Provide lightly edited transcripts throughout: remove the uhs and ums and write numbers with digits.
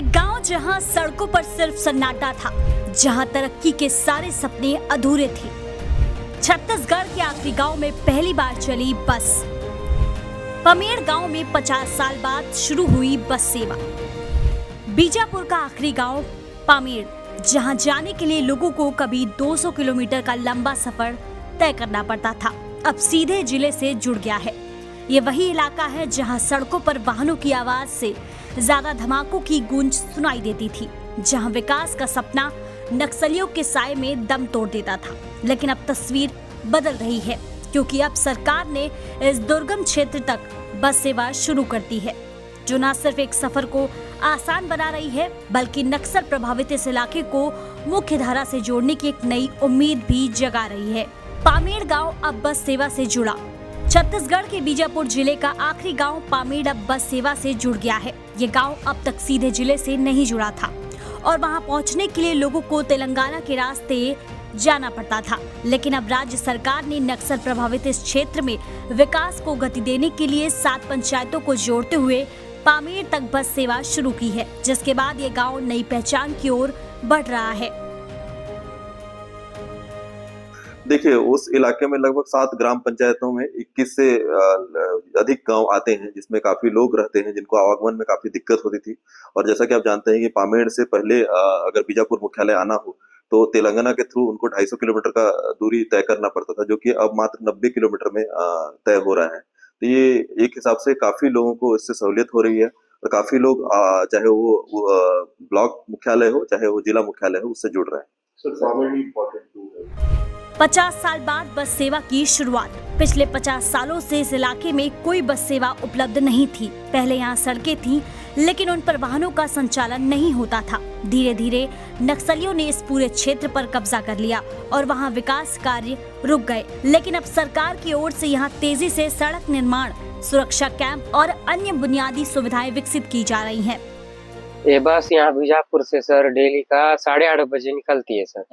एक गांव जहां सड़कों पर सिर्फ सन्नाटा था, जहां तरक्की के सारे सपने अधूरे थे। छत्तीसगढ़ के आखिरी गांव में पहली बार चली बस। पामेड़ गांव में 50 साल बाद शुरू हुई बस सेवा। बीजापुर का आखिरी गांव पामेड़, जहां जाने के लिए लोगों को कभी 200 किलोमीटर का लंबा सफर तय करना पड़ता था, अब सीधे जिले से जुड़ गया है। ये वही इलाका है जहां सड़कों पर वाहनों की आवाज से ज्यादा धमाकों की गूंज सुनाई देती थी, जहां विकास का सपना नक्सलियों के साए में दम तोड़ देता था। लेकिन अब तस्वीर बदल रही है, क्योंकि अब सरकार ने इस दुर्गम क्षेत्र तक बस सेवा शुरू कर दी है, जो न सिर्फ एक सफर को आसान बना रही है, बल्कि नक्सल प्रभावित इस इलाके को मुख्य धारा से जोड़ने की एक नई उम्मीद भी जगा रही है। पामेड़ गांव अब बस सेवा से जुड़ा। छत्तीसगढ़ के बीजापुर जिले का आखिरी गांव पामेड़ अब बस सेवा से जुड़ गया है। ये गांव अब तक सीधे जिले से नहीं जुड़ा था और वहां पहुंचने के लिए लोगों को तेलंगाना के रास्ते जाना पड़ता था। लेकिन अब राज्य सरकार ने नक्सल प्रभावित इस क्षेत्र में विकास को गति देने के लिए 7 पंचायतों को जोड़ते हुए पामेड़ तक बस सेवा शुरू की है, जिसके बाद ये गांव नई पहचान की ओर बढ़ रहा है। देखिए, उस इलाके में लगभग 7 ग्राम पंचायतों में 21 से अधिक गांव आते हैं, जिसमें काफी लोग रहते हैं, जिनको आवागमन में काफी दिक्कत होती थी। और जैसा कि आप जानते हैं कि पामेड़ से पहले अगर बीजापुर मुख्यालय आना हो तो तेलंगाना के थ्रू उनको 250 किलोमीटर का दूरी तय करना पड़ता था, जो कि अब मात्र 90 किलोमीटर में तय हो रहा है। तो ये एक हिसाब से काफी लोगों को इससे सहूलियत हो रही है और काफी लोग चाहे वो ब्लॉक मुख्यालय हो, चाहे वो जिला मुख्यालय हो, उससे जुड़ रहे हैं। 50 साल बाद बस सेवा की शुरुआत। पिछले 50 सालों से इस इलाके में कोई बस सेवा उपलब्ध नहीं थी। पहले यहाँ सड़कें थीं, लेकिन उन पर वाहनों का संचालन नहीं होता था। धीरे धीरे नक्सलियों ने इस पूरे क्षेत्र पर कब्जा कर लिया और वहाँ विकास कार्य रुक गए। लेकिन अब सरकार की ओर से यहाँ तेजी से सड़क निर्माण, सुरक्षा कैंप और अन्य बुनियादी सुविधाएं विकसित की जा रही हैं। ये बस यहाँ बीजापुर से सर डेली का 8:30 बजे निकलती है सर,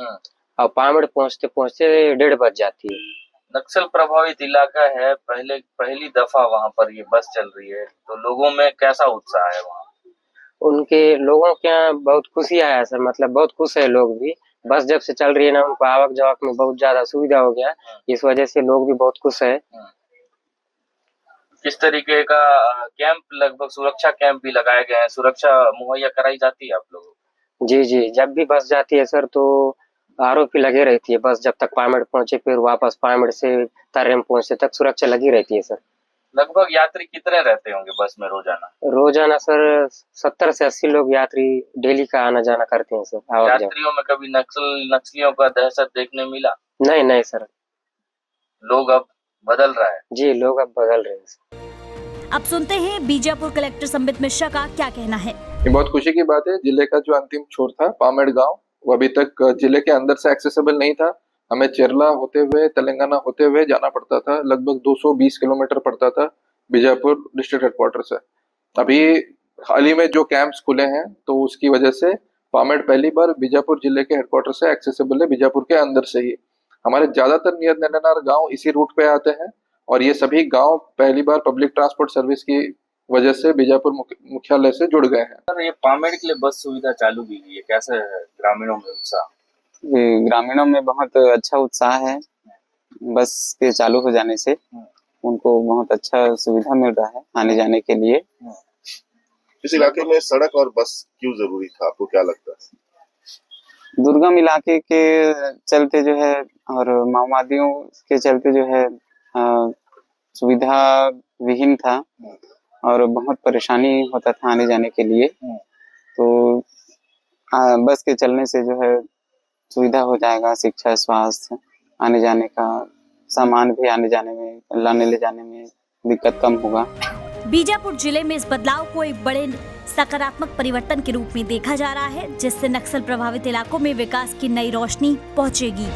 और पामेड़ पहुँचते पहुँचते 1:30 बज जाती है। नक्सल प्रभावित इलाका है, पहली दफा वहाँ पर ये बस चल रही है, तो लोगों में कैसा उत्साह है वहाँ? उनके लोगों के यहाँ बहुत खुशी आया सर, मतलब बहुत खुश है लोग भी। बस जब से चल रही है ना, उनको आवक जावक में बहुत ज्यादा सुविधा हो गया, इस वजह से लोग भी बहुत खुश है। किस तरीके का कैंप, लगभग सुरक्षा कैंप भी लगाए गए हैं, सुरक्षा मुहैया कराई जाती है आप लोगों को? जी, जब भी बस जाती है सर तो आरोपी लगे रहती है। बस जब तक पामेड़ पहुंचे, फिर वापस पामेड़ से तर्रेम पहुंचे तक सुरक्षा लगी रहती है सर। लगभग यात्री कितने रहते होंगे बस में रोजाना? रोजाना सर 70 से 80 लोग यात्री डेली का आना जाना करते हैं सर। यात्रियों में कभी नक्सलियों का दहशत देखने मिला? नहीं सर, लोग अब बदल रहा है। जी, लोग अब बदल रहे हैं। अब सुनते हैं बीजापुर कलेक्टर संबित मिश्रा का क्या कहना है। ये बहुत खुशी की बात है। जिले का जो अंतिम छोर था पामेड़ गांव, वो अभी तक जिले के अंदर से एक्सेसिबल नहीं था। हमें चेरला होते हुए, तेलंगाना होते हुए जाना पड़ता था। लगभग 220 किलोमीटर पड़ता था बीजापुर डिस्ट्रिक्ट हेडक्वार्टर से। अभी हाल ही में जो कैंप्स खुले हैं, तो उसकी वजह से पामेड़ पहली बार बीजापुर जिले के हेडक्वार्टर से एक्सेसिबल है, बीजापुर के अंदर से ही। हमारे ज्यादातर नियत नैनार गाँव इसी रूट पे आते हैं और ये सभी गाँव पहली बार पब्लिक ट्रांसपोर्ट सर्विस की वजह से बीजापुर मुख्यालय से जुड़ गए हैं। सर, ये पामेड़ के लिए बस सुविधा चालू की गई है, कैसे है ग्रामीणों में उत्साह? ग्रामीणों में बहुत अच्छा उत्साह है। बस के चालू हो जाने से उनको बहुत अच्छा सुविधा मिल रहा है आने जाने के लिए। इस इलाके में सड़क और बस क्यों जरूरी था, आपको क्या लगता है? दुर्गम इलाके के चलते जो है और माओवादियों के चलते जो है सुविधा विहीन था और बहुत परेशानी होता था आने जाने के लिए। तो बस के चलने से जो है सुविधा हो जाएगा, शिक्षा, स्वास्थ्य, आने जाने का सामान भी आने जाने में, लाने ले जाने में दिक्कत कम होगा। बीजापुर जिले में इस बदलाव को एक बड़े सकारात्मक परिवर्तन के रूप में देखा जा रहा है, जिससे नक्सल प्रभावित इलाकों में विकास की नई रोशनी पहुंचेगी।